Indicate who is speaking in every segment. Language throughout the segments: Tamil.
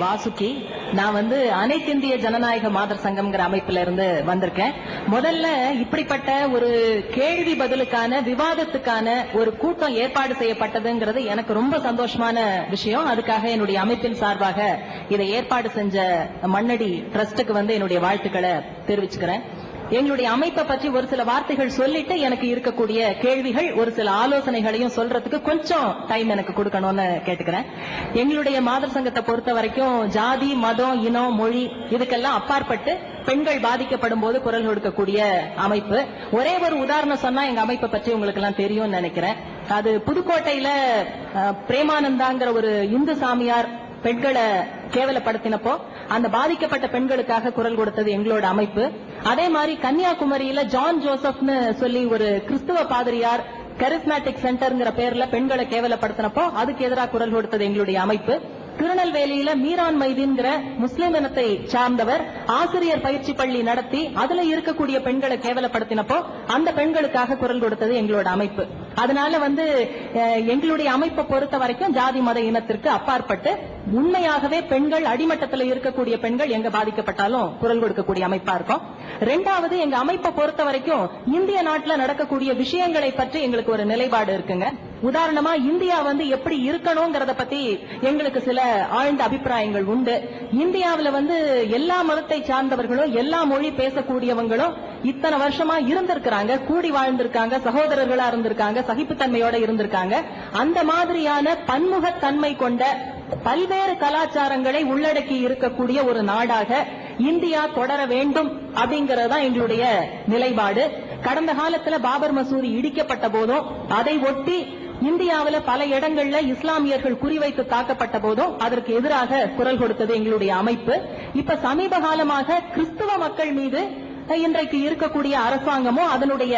Speaker 1: வாசுகி. நான் அனைத்திந்திய ஜனநாயக மாதர் சங்கம்ங்கிற அமைப்புல இருந்து வந்திருக்கேன். முதல்ல இப்படிப்பட்ட ஒரு கேள்வி பதிலுக்கான விவாதத்துக்கான ஒரு கூட்டம் ஏற்பாடு செய்யப்பட்டதுங்கிறது எனக்கு ரொம்ப சந்தோஷமான விஷயம். அதுக்காக என்னுடைய அமைப்பின் சார்பாக இதை ஏற்பாடு செஞ்ச மண்ணடி ட்ரஸ்டுக்கு என்னுடைய வாழ்த்துக்களை தெரிவிச்சுக்கிறேன். எங்களுடைய அமைப்பை பற்றி ஒரு சில வார்த்தைகள் சொல்லிட்டு எனக்கு இருக்கக்கூடிய கேள்விகள் ஒரு சில ஆலோசனைகளையும் சொல்றதுக்கு கொஞ்சம் டைம் எனக்கு கொடுக்கணும்னு கேட்டுக்கிறேன். எங்களுடைய மாதர் சங்கத்தை பொறுத்த வரைக்கும் ஜாதி, மதம், இனம், மொழி இதுக்கெல்லாம் அப்பாற்பட்டு பெண்கள் பாதிக்கப்படும் போது குரல் கொடுக்கக்கூடிய அமைப்பு. ஒரே ஒரு உதாரணம் சொன்னா எங்க அமைப்பை பற்றி உங்களுக்கு எல்லாம் தெரியும்னு நினைக்கிறேன். அது புதுக்கோட்டையில பிரேமானந்தாங்கிற ஒரு இந்து சாமியார் பெண்களை கேவலப்படுத்தினப்போ அந்த பாதிக்கப்பட்ட பெண்களுக்காக குரல் கொடுத்தது எங்களோட அமைப்பு. அதே மாதிரி கன்னியாகுமரியில ஜான் ஜோசப்னு சொல்லி ஒரு கிறிஸ்துவ பாதிரியார் கரிஸ்மேட்டிக் சென்டர்ங்கிற பேர்ல பெண்களை கேவலப்படுத்தினப்போ அதுக்கு எதிராக குரல் கொடுத்தது எங்களுடைய அமைப்பு. திருநெல்வேலியில மீரான் மைதீன்கிற முஸ்லிம் இனத்தை சார்ந்தவர் ஆசிரியர் பயிற்சி பள்ளி நடத்தி அதுல இருக்கக்கூடிய பெண்களை கேவலப்படுத்தினப்போ அந்த பெண்களுக்காக குரல் கொடுத்தது எங்களோட அமைப்பு. அதனால எங்களுடைய அமைப்பை பொறுத்த வரைக்கும் ஜாதி மத இனத்திற்கு அப்பாற்பட்டு உண்மையாகவே பெண்கள் அடிமட்டத்தில் இருக்கக்கூடிய பெண்கள் எங்க பாதிக்கப்பட்டாலும் குரல் கொடுக்கக்கூடிய அமைப்பா இருக்கும். ரெண்டாவது, எங்க அமைப்பை பொறுத்த வரைக்கும் இந்திய நாட்டில் நடக்கக்கூடிய விஷயங்களை பற்றி எங்களுக்கு ஒரு நிலைப்பாடு இருக்குங்க. உதாரணமா இந்தியா எப்படி இருக்கணும்ங்கறத பத்தி எங்களுக்கு சில ஆழ்ந்த அபிப்பிராயங்கள் உண்டு. இந்தியாவில் எல்லா மதத்தை சார்ந்தவர்களும் எல்லா மொழி பேசக்கூடியவங்களும் இத்தனை வருஷமா இருந்திருக்கிறாங்க, கூடி வாழ்ந்திருக்காங்க, சகோதரர்களா இருந்திருக்காங்க, சகிப்புத்தன்மையோட இருந்திருக்காங்க. அந்த மாதிரியான பன்முகத்தன்மை கொண்ட பல்வேறு கலாச்சாரங்களை உள்ளடக்கி இருக்கக்கூடிய ஒரு நாடாக இந்தியா தொடர வேண்டும் அப்படிங்கறதுதான் எங்களுடைய நிலைப்பாடு. கடந்த காலத்துல பாபர் மசூதி இடிக்கப்பட்ட போதும் அதை ஒட்டி இந்தியாவில் பல இடங்கள்ல இஸ்லாமியர்கள் குறிவைத்து தாக்கப்பட்ட போதும் அதற்கு எதிராக குரல் கொடுத்தது எங்களுடைய அமைப்பு. இப்ப சமீப காலமாக கிறிஸ்துவ மக்கள் மீது இன்றைக்கு இருக்கக்கூடிய அரசாங்கமும் அதனுடைய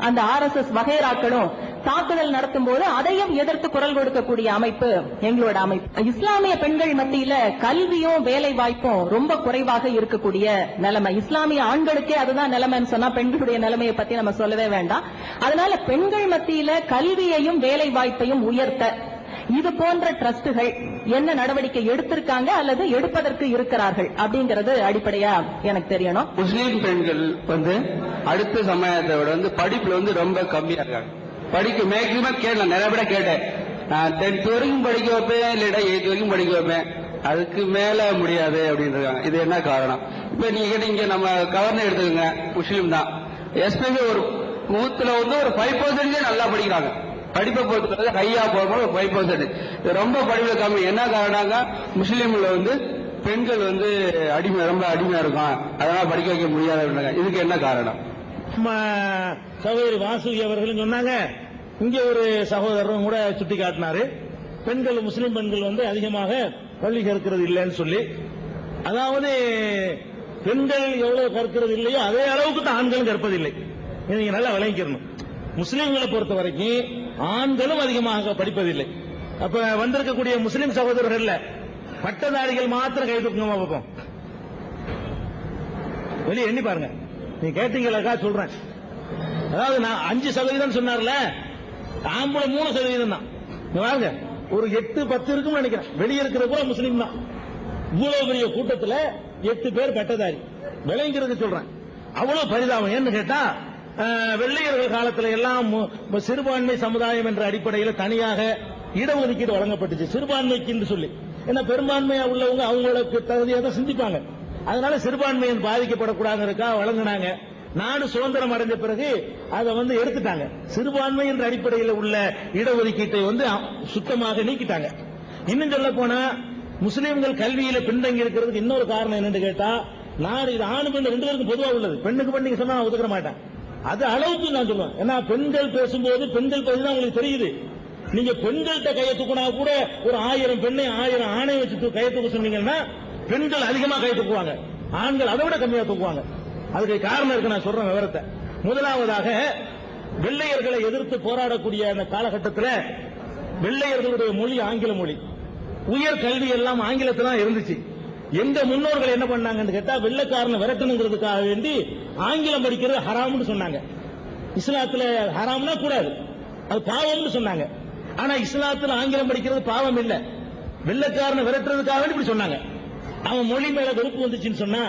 Speaker 1: அந்த RSS வகைராக்களும் தாக்குதல் நடத்தும் போது அதையும் எதிர்த்து குரல் கொடுக்கக்கூடிய அமைப்பு எங்களோட அமைப்பு. இஸ்லாமிய பெண்கள் மத்தியில கல்வியும் வேலை வாய்ப்பும் ரொம்ப குறைவாக இருக்கக்கூடிய நிலைமை. இஸ்லாமிய ஆண்களுக்கே அதுதான் நிலைமைன்னு சொன்னா பெண்களுடைய நிலைமையை பத்தி நம்ம சொல்லவே வேண்டாம். அதனால பெண்கள் மத்தியில கல்வியையும் வேலை வாய்ப்பையும் உயர்த்த இது போன்ற ட்ரஸ்டுகள் என்ன நடவடிக்கை எடுத்திருக்காங்க அல்லது எடுப்பதற்கு இருக்கிறார்கள் அப்படிங்கறது அடிப்படையா எனக்கு தெரியணும்.
Speaker 2: முஸ்லீம் பெண்கள் அடுத்த சமயத்தை விட படிப்புல ரொம்ப கம்மியா இருக்காங்க. படிக்க மேக்சிமம் கேட்டேன், நிறைய பேர கேட்டேன். நான் 10th வரைக்கும் படிக்க வைப்பேன், இல்லடா 8th வரைக்கும் படிக்க வைப்பேன், அதுக்கு மேல முடியாது அப்படின்னு. இது என்ன காரணம்? இப்ப நீங்க கேட்டீங்க, நம்ம கவர்னர் எடுத்துக்கோங்க, முஸ்லீம் தான். எஸ்பெஷலி ஒரு 100ல ஒரு 5% நல்லா படிக்கிறாங்க. படிப்பை பொறுத்த ஹையா போகும்போது 5%. ரொம்ப படிப்புல கம்மி. என்ன காரணங்க? முஸ்லீம்ல பெண்கள் அடிமை, ரொம்ப அடிமையா இருக்கும், அதனால படிக்க வைக்க முடியாது. இதுக்கு என்ன காரணம்?
Speaker 3: சகோதரி வாசுகி அவர்களும் சொன்னாங்க. இங்க ஒரு சகோதரரும் கூட சுட்டி காட்டினாரு, பெண்கள் முஸ்லிம் பெண்கள் அதிகமாக பள்ளி கற்கிறது இல்லைன்னு சொல்லி. அதாவது பெண்கள் எவ்வளவு கற்கிறது இல்லையோ அதே அளவுக்கு தான் ஆண்களும் கற்பதில்லை. நீங்க நல்லா விளங்கிக்கணும். முஸ்லிம்களை பொறுத்த வரைக்கும் ஆண்களும் அதிகமாக படிப்பதில்லை. அப்ப வந்திருக்கக்கூடிய முஸ்லிம் சகோதரர்கள் பட்டதாரிகள் மாத்திரம் கை தூக்குங்க பார்ப்போம். வெளியே எண்ணி பாருங்க. நீ கேட்டீங்களா சொல்றேன். அதாவது நான் 5% சொன்னார்ல, ஆம்பளை 3% தான். பாருங்க, ஒரு 8-10 இருக்குன்னு நினைக்கிறேன். வெளியே இருக்கிற கூட முஸ்லீம் தான். இவ்வளவு பெரிய கூட்டத்தில் 8 பேர் பட்டதாரி. விளைங்கிறது சொல்றேன். அவ்வளவு பரிதாபம். ஏன்னு கேட்டா, வெள்ளையர்கள் காலத்துல எல்லாம் சிறுபான்மை சமுதாயம் என்ற அடிப்படையில் தனியாக இடஒதுக்கீடு வழங்கப்பட்டுச்சு, சிறுபான்மைக்கு சொல்லி. ஏன்னா பெரும்பான்மையா உள்ளவங்க அவங்களுக்கு தகுதியாக தான் சிந்திப்பாங்க. அதனால சிறுபான்மையின் பாதிக்கப்படக்கூடாதுக்கா வழங்கினாங்க. நாடு சுதந்திரம் அடைஞ்ச பிறகு அதை எடுத்துட்டாங்க. சிறுபான்மை என்ற அடிப்படையில் உள்ள இடஒதுக்கீட்டை சுத்தமாக நீக்கிட்டாங்க. இன்னும் சொல்ல போனா முஸ்லீம்கள் கல்வியில பின்தங்கி இருக்கிறதுக்கு இன்னொரு காரணம் என்னன்னு கேட்டா, நாடு இது ஆணு பெண் 2 பேருக்கும் பொதுவா உள்ளது. பெண்ணுக்கு பெண்ணுக்கு சொன்னா நான் ஒதுக்க மாட்டேன். அது அளவுக்கு நான் சொல்லுவேன். ஏன்னா பெண்கள் பேசும்போது பெண்கள் பத்தி உங்களுக்கு தெரியுது. நீங்க பெண்கள்கிட்ட கையை தூக்கினா கூட ஒரு 1000 பெண்ணை 1000 ஆணை வச்சு கையை தூக்க சொன்னீங்கன்னா பெண்கள் அதிகமா கை தூக்குவாங்க, ஆண்கள் அதை விட கம்மியா தூக்குவாங்க. அதுக்கு காரணம் இருக்கு. நான் சொல்றேன் விவரத்தை. முதலாவதாக, வெள்ளையர்களை எதிர்த்து போராடக்கூடிய அந்த காலகட்டத்தில் வெள்ளையர்களுடைய மொழி ஆங்கில மொழி. உயர் கல்வி எல்லாம் ஆங்கிலத்தில் தான் இருந்துச்சு. எங்க முன்னோர்கள் என்ன பண்ணாங்கன்னு கேட்டா, வெள்ளைக்காரனை விரட்டணுங்கிறதுக்காக வேண்டி ஆங்கிலம் படிக்கிறது ஹராம்னு சொன்னாங்க. இஸ்லாத்துல ஹராம்னா கூடாது, அது பாவம்னு சொன்னாங்க. ஆனா இஸ்லாத்துல ஆங்கிலம் படிக்கிறது பாவம் இல்ல. வெள்ளைக்காரனை விரட்டுறதுக்காக வேண்டி இப்படி சொன்னாங்க. அவன் மொழி மேல வெறுப்பு வந்துச்சுன்னு சொன்னா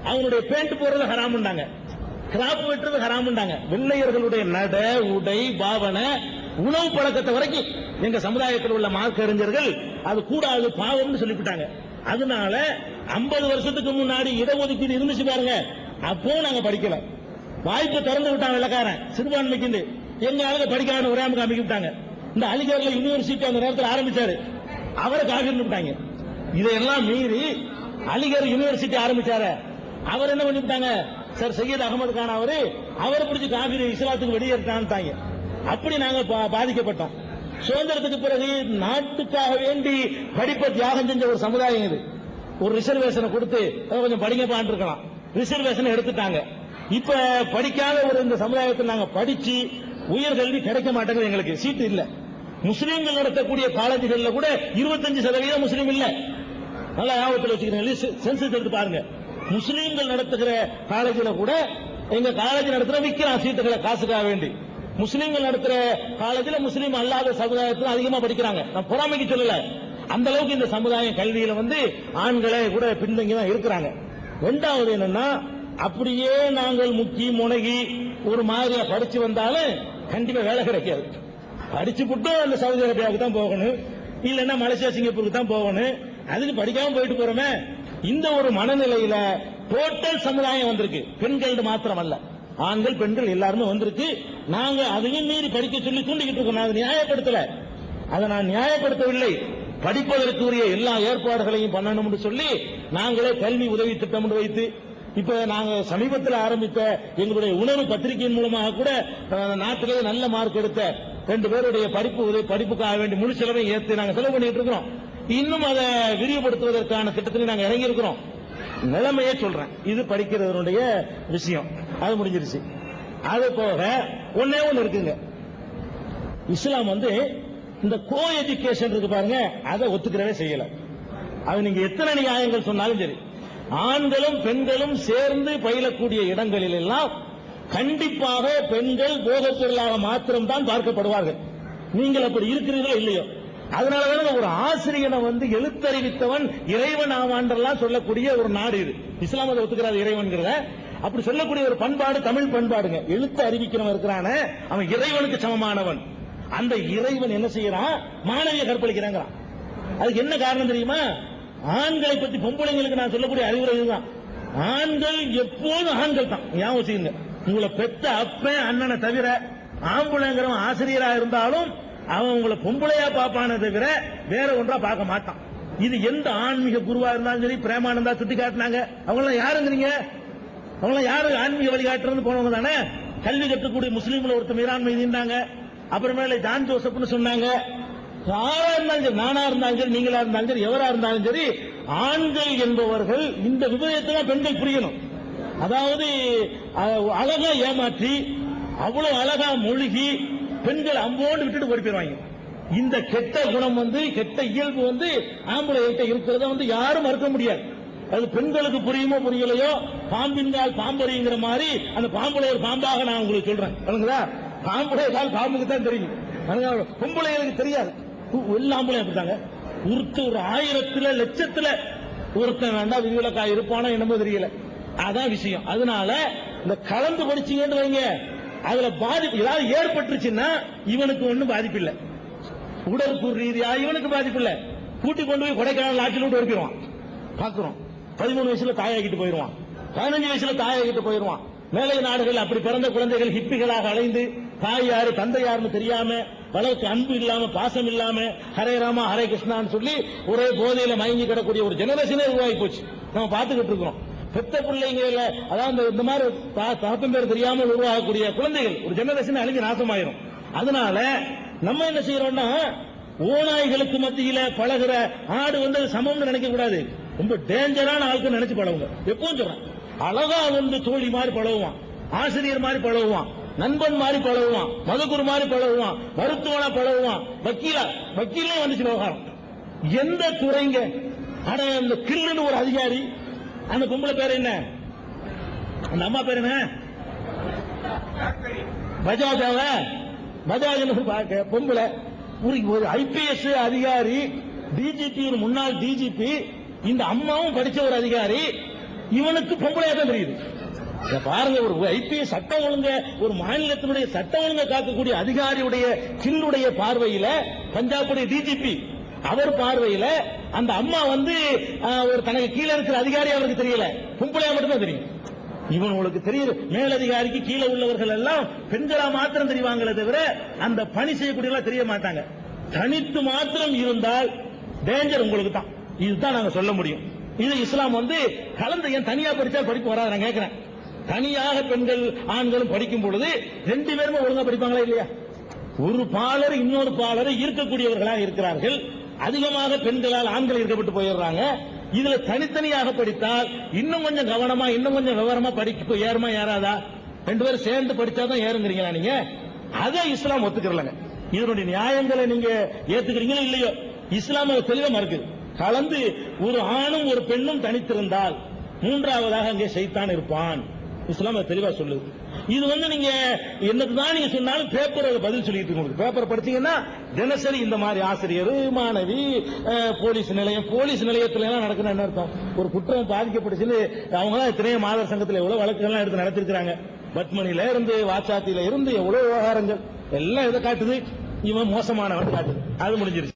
Speaker 3: அவனுடைய பேண்ட் போடுறது ஹராமுண்டாங்க, கிராப் வெட்டுறது ஹராமுண்டாங்க. வெள்ளையர்களுடைய நட, உடை, பாவனை, உணவு பழக்கத்தை வரைக்கும் எங்க சமுதாயத்தில் உள்ள மார்க்க அறிஞர்கள் அது கூடாது, பாவம்னு சொல்லிவிட்டாங்க. அதனால 50 வருஷத்துக்கு முன்னாடி இடஒதுக்கீடு இருந்துச்சு பாருங்க, அப்போ நாங்க படிக்கல. வாய்ப்பு திறந்து விட்டாங்க வெள்ளக்காரன் சிறுபான்மைக்கு. எங்க ஆளுங்க படிக்காத ஒரே காமிக்க விட்டாங்க. இந்த அலிகர்ல யூனிவர்சிட்டி அந்த நேரத்தில் ஆரம்பிச்சாரு, அவரை காஃபிர்னு விட்டாங்க. இதையெல்லாம் மீறி அலிகர் யூனிவர்சிட்டி ஆரம்பிச்சாரு, அவர் என்ன பண்ணிவிட்டாங்க, சார் சையத் அகமது கான் அவரை பிடிச்சி காஃபிர் இஸ்லாத்துக்கு வெளியேற்றான்னு. அப்படி நாங்க பாதிக்கப்பட்டோம். சுதந்திரத்துக்கு பிறகு நாட்டுக்காக வேண்டி படிப்பை தியாகம் செஞ்ச ஒரு சமுதாயம் இது. ஒரு ரிசர்வேஷனை கொடுத்து கொஞ்சம் படிங்கப்பான் இருக்கலாம், ரிசர்வேஷன் எடுத்துட்டாங்க. இப்ப படிக்காத ஒரு இந்த சமுதாயத்தில் நாங்க படிச்சு உயர்கல்வி கிடைக்க மாட்டேங்குது, எங்களுக்கு சீட்டு இல்ல. முஸ்லீம்கள் நடத்தக்கூடிய காலேஜ்கள்ல கூட 25% முஸ்லீம் இல்ல. நல்லா ஞாபகத்தில் வச்சுக்கிறீங்க, சென்சஸ் எடுத்து பாருங்க. முஸ்லீம்கள் நடத்துகிற காலேஜில் கூட எங்க காலேஜ் நடத்துற விற்கிறான் சீட்டுகளை காசுக்காக வேண்டி. முஸ்லீம்கள் நடத்துற காலேஜில் முஸ்லீம் அல்லாத சமுதாயத்தில் அதிகமா படிக்கிறாங்க. நான் பொறாமைக்கு சொல்லல, அந்த அளவுக்கு இந்த சமுதாயம் கல்வியில ஆண்களை கூட பின்தங்கி தான் இருக்கிறாங்க. இரண்டாவது என்னன்னா, அப்படியே நாங்கள் முக்கி முனகி ஒரு மாதிரியா படிச்சு வந்தாலும் கண்டிப்பா வேலை கிடைக்காது. படிச்சு விட்டு அந்த சவுதி அரேபியாவுக்கு தான் போகணும், இல்லன்னா மலேசியா சிங்கப்பூருக்கு தான் போகணும். அதுக்கு படிக்காம போயிட்டு போறோமே. இந்த ஒரு மனநிலையில டோட்டல் சமுதாயம் வந்திருக்கு, பெண்கள் மாத்திரம் அல்ல, ஆண்கள் பெண்கள் எல்லாருமே வந்திருக்கு. நாங்க அதையும் மீறி படிக்க சொல்லி தூண்டிக்கிட்டு இருக்கோம். நான் நியாயப்படுத்தல, அதை நான் நியாயப்படுத்தவில்லை. படிப்பதற்குரிய எல்லா ஏற்பாடுகளையும் பண்ணணும்னு சொல்லி நாங்களே கல்வி உதவி திட்டம் வைத்து, இப்ப நாங்க சமீபத்தில் ஆரம்பித்த எங்களுடைய உணவு பத்திரிகையின் மூலமாக கூட நாட்டிலேயே நல்ல மார்க் எடுத்த 2 பேருடைய படிப்புக்காக வேண்டி முழு செலவையும் ஏற்று நாங்க செலவு பண்ணிட்டு இருக்கிறோம். இன்னும் அதை விரிவுபடுத்துவதற்கான திட்டத்தில் நாங்க இறங்கி இருக்கிறோம். நிலைமையே சொல்றேன், இது படிக்கிறவருடைய விஷயம், அது முடிஞ்சிருச்சு. அது போக ஒன்னே ஒன்னு இருக்குங்க, இஸ்லாம் இந்த கோ எஜுகேஷன் இருக்கு பாருங்க, அதை ஒத்துக்கிறவே செய்யல. அது நீங்க எத்தனை நியாயங்கள் சொன்னாலும் சரி, ஆண்களும் பெண்களும் சேர்ந்து பயிலக்கூடிய இடங்களில் எல்லாம் கண்டிப்பாக பெண்கள் போதைப் பொருளாக மாத்திரம்தான் பார்க்கப்படுவார்கள். நீங்கள் அப்படி இருக்கிறீர்களோ இல்லையோ, அதனாலதான் ஒரு ஆசிரியனை எழுத்தறிவித்தவன் இறைவன் ஆவான்லாம் சொல்லக்கூடிய ஒரு நாடு இது. இஸ்லாம் அதை ஒத்துக்கிறார் இறைவன்கிறத. அப்படி சொல்லக்கூடிய ஒரு பண்பாடு தமிழ் பண்பாடுங்க. எழுத்து அறிவிக்கிறவன் இருக்கிறான, அவன் இறைவனுக்கு சமமானவன். அந்த இறைவன் என்ன செய்யறான், மாணவியை கற்பழிக்கிறாங்க. அதுக்கு என்ன காரணம் தெரியுமா? ஆண்களை பற்றி பொம்பளைங்களுக்கு நான் சொல்லக்கூடிய அறிவுரை இதுதான். ஆண்கள் எப்போதும் ஆண்கள் தான், ஞாபகம் வச்சுக்கங்க. உங்களை பெத்த அப்பன் அண்ணனை தவிர ஆம்பளைங்கிறவன் ஆசிரியரா இருந்தாலும் அவன் உங்களை பொம்பளையா பாப்பானே தவிர வேற ஒன்றா பார்க்க மாட்டான். இது எந்த ஆன்மீக குருவா இருந்தாலும் சரி, பிரேமானந்தா சுட்டி காட்டினாங்க. அவங்களாம் யாருங்கிறீங்க? அவங்களாம் யாரு ஆன்மீக வழிகாட்டுறது போனவங்க தானே. கல்வி கற்றுக்கூடிய முஸ்லீம்ல ஒருத்தர் மீரான் மீதிந்தாங்க. அப்புறமேல ஜான் ஜோசப்னு சொன்னாங்க. யாரா இருந்தாலும் சரி, நானா இருந்தாலும் சரி, நீங்களா இருந்தாலும் சரி, எவரா இருந்தாலும் சரி, ஆண்கள் என்பவர்கள் இந்த விபரீதத்தை பெண்கள் புரியணும். அதாவது அழகா ஏமாற்றி அவ்வளவு அழகா மொழிகி பெண்கள் அம்போண்டு விட்டுட்டு ஓடி போயிருவாங்க. இந்த கெட்ட குணம் கெட்ட இயல்பு ஆம்பளை இருக்கிறத யாரும் மறுக்க முடியாது. அது பெண்களுக்கு புரியுமோ புரியலையோ, பாம்பின்கால் பாம்பறிங்கிற மாதிரி அந்த பாம்புல ஒரு பாம்பாக நான் உங்களுக்கு சொல்றேன். பாம்புடைய கால் பாம்புக்கு தான் தெரியும், பொம்பளைகளுக்கு தெரியாது. எல்லா ஆம்பளையும் அப்படித்தாங்க. ஒரு 1000 லட்சத்துல ஒருத்தன் வேண்டாம் விதிவிலக்கா இருப்பானோ என்னமோ தெரியல. அதான் விஷயம். அதனால இந்த கலந்து படிச்சீங்கன்னு வைங்க, அதுல பாதிப்பு ஏதாவது ஏற்பட்டுச்சுன்னா இவனுக்கு ஒன்னும் பாதிப்பு இல்ல, உடற்கூறு ரீதியா இவனுக்கு பாதிப்பு இல்ல. கூட்டி கொண்டு போய் கொடைக்கானல் ஆட்சியில் விட்டு ஒடுக்கிடுவான். பாக்குறோம், 13 வயசுல தாயாகிட்டு போயிருவான், 15 வயசுல தாயாகிட்டு போயிருவான். மேலை நாடுகள் அப்படி பிறந்த குழந்தைகள் ஹிப்பிகளாக அலைந்து தாய் யாரு தந்தை யாருன்னு தெரியாம, வளர்க்கு அன்பு இல்லாம பாசம் இல்லாம ஹரே ராமா ஹரே கிருஷ்ணான்னு சொல்லி ஒரே போதையில மயங்கி கிடக்கூடிய ஒரு ஜெனரேஷனே உருவாகி போச்சு. நம்ம பார்த்துக்கிட்டு இருக்கிறோம். பெத்த பிள்ளைங்க அதாவது இந்த மாதிரி தகப்பன் பேர் தெரியாமல் உருவாகக்கூடிய குழந்தைகள் ஒரு ஜெனரேஷன் அழிஞ்சு நாசமாயிரும். அதனால நம்ம என்ன செய்யறோம்னா, ஓநாய்களுக்கு மத்தியில பழகிற ஆடு சமம்னு நினைக்க கூடாது. ரொம்ப டேஞ்சரான ஆளுக்கு நினைச்சு பழகுங்க. எப்பவும் சொல்றேன், அழகா தோழி மாதிரி பழகுவான், ஆசிரியர் மாதிரி பழகுவான், நண்பன் மாதிரி பழகுவான், மதகுரு மாதிரி பழகுவான், மருத்துவனா பழகுவான், வக்கீலே வந்துச்சு விவகாரம். எந்த துறைங்க? ஆனா அந்த கில்லுன்னு ஒரு அதிகாரி, அந்த பொம்பளை பேர் என்ன, அந்த அம்மா பேர் என்ன, பஜாஜ் பொம்பளை, ஒரு IPS அதிகாரி டிஜிபி முன்னாள் டிஜிபி, இந்த அம்மாவும் படிச்ச ஒரு அதிகாரி, இவனுக்கு பொம்பளையா தான் தெரியுது. இத பாருங்க, ஒரு ஐபிஎஸ் சட்டம் ஒழுங்க, ஒரு மாநிலத்தினுடைய சட்டம் ஒழுங்க காக்கக்கூடிய அதிகாரியுடைய கில்லுடைய பார்வையில, பஞ்சாபுடைய டிஜிபி அவர் பார்வையில அந்த அம்மா வந்து ஒரு தனக்கு கீழே இருக்கிற அதிகாரி அவருக்கு தெரியல, பொம்பளையா மட்டும்தான் தெரியும். இவன் உங்களுக்கு தெரியுது, மேலதிகாரிக்கு கீழே உள்ளவர்கள் எல்லாம் பெண்களா மாத்திரம் தெரிவாங்களே தவிர அந்த பணி செய்யக்கூடிய தெரிய மாட்டாங்க. தனித்து மாத்திரம் இருந்தால் டேஞ்சர் உங்களுக்கு தான். இதுதான் நாங்க சொல்ல முடியும். இது இஸ்லாம் வந்து கலந்து, ஏன் தனியா படிச்சா படிப்பு வராது நான் கேட்கிறேன். தனியாக பெண்கள் ஆண்களும் படிக்கும் பொழுது ரெண்டு பேருமே ஒழுங்கா படிப்பாங்களா இல்லையா? ஒரு பாலர் இன்னொரு பாலரை ஈர்க்கக்கூடியவர்களாக இருக்கிறார்கள். அதிகமாக பெண்களால் ஆண்கள் ஈர்க்கப்பட்டு போயிடுறாங்க. இதுல தனித்தனியாக படித்தால் இன்னும் கொஞ்சம் கவனமா, இன்னும் கொஞ்சம் விவரமா படிக்க ஏறுமா ஏறாதா? ரெண்டு பேரும் சேர்ந்து படிச்சாதான் ஏறுங்கிறீங்களா நீங்க? அதை இஸ்லாம் ஒத்துக்கிறலங்க. இதனுடைய நியாயங்களை நீங்க ஏத்துக்கிறீங்களோ இல்லையோ, இஸ்லாம் தெளிவா மறுக்குது. கலந்து ஒரு ஆணும் ஒரு பெண்ணும் தனித்திருந்தால் மூன்றாவதாக அங்கே ஷைத்தான் இருப்பான். இஸ்லாம் தெளிவா சொல்லுது. இது வந்து நீங்க என்னதான் நீங்க சொன்னாலும் பேப்பர் பதில் சொல்லிட்டு இருக்கு. பேப்பர் படிச்சீங்கன்னா தினசரி இந்த மாதிரி ஆசிரியர், மாணவி, போலீஸ் நிலையத்துல எல்லாம் நடக்குது. என்ன அர்த்தம்? ஒரு குற்றம் பாதிக்கப்பட்டுச்சுன்னு அவங்க தான் எத்தனையோ மாதர் சங்கத்தில் எவ்வளவு வழக்குகள்லாம் எடுத்து நடத்திருக்கிறாங்க. பத்மனில இருந்து, வாச்சாத்தில இருந்து எவ்வளவு விவகாரங்கள் எல்லாம் இதை காட்டுது. இவன் மோசமானவன் காட்டுது. அது முடிஞ்சிருச்சு.